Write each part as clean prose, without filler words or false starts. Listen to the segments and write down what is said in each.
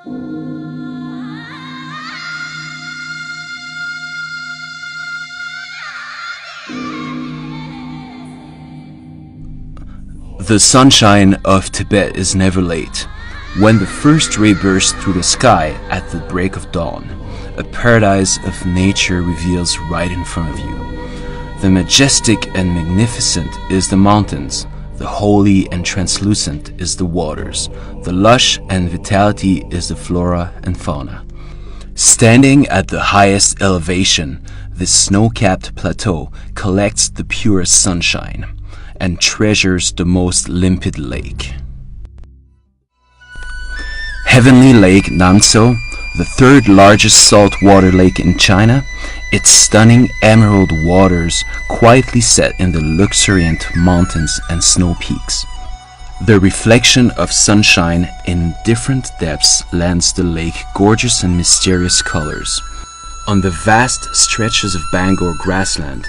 The sunshine of Tibet is never late. When the first ray bursts through the sky at the break of dawn, a paradise of nature reveals right in front of you. The majestic and magnificent is the mountains, the holy and translucent is the waters, the lush and vitality is the flora and fauna. Standing at the highest elevation, this snow-capped plateau collects the purest sunshine and treasures the most limpid lake. Heavenly Lake Namtso, the third largest saltwater lake in China, its stunning emerald waters quietly set in the luxuriant mountains and snow peaks. The reflection of sunshine in different depths lends the lake gorgeous and mysterious colors. On the vast stretches of Bangor grassland,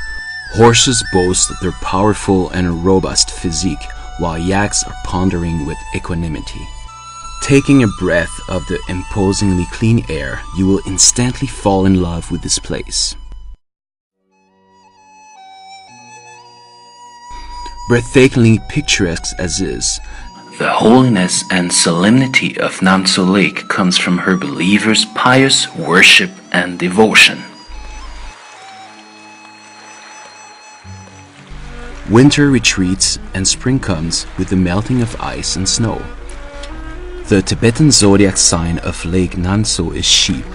horses boast their powerful and robust physique, while yaks are pondering with equanimity. Taking a breath of the imposingly clean air, you will instantly fall in love with this place. Breathtakingly picturesque as is, the holiness and solemnity of Namtso Lake comes from her believers' pious worship and devotion. Winter retreats and spring comes with the melting of ice and snow. The Tibetan zodiac sign of Lake Namtso is sheep.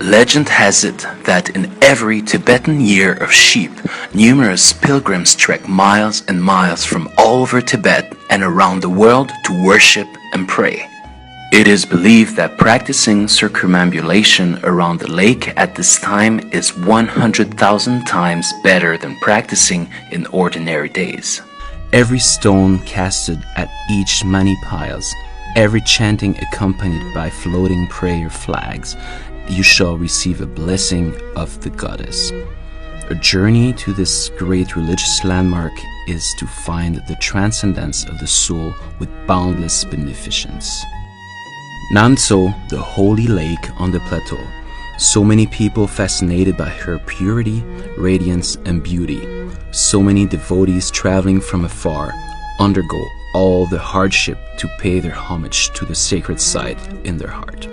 Legend has it that in every Tibetan year of sheep, numerous pilgrims trek miles and miles from all over Tibet and around the world to worship and pray. It is believed that practicing circumambulation around the lake at this time is 100,000 times better than practicing in ordinary days. Every stone casted at each mani piles, every chanting accompanied by floating prayer flags, you shall receive a blessing of the goddess. A journey to this great religious landmark is to find the transcendence of the soul with boundless beneficence. Namtso, the holy lake on the plateau. So many people fascinated by her purity, radiance, and beauty. So many devotees traveling from afar undergo all the hardship to pay their homage to the sacred site in their heart.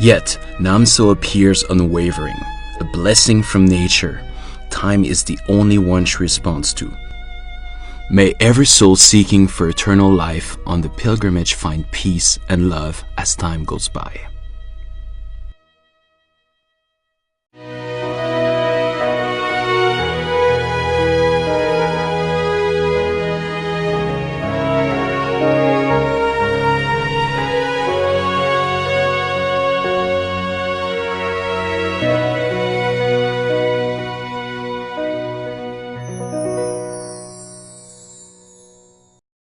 Yet, Namtso appears unwavering, a blessing from nature. Time is the only one she responds to. May every soul seeking for eternal life on the pilgrimage find peace and love as time goes by.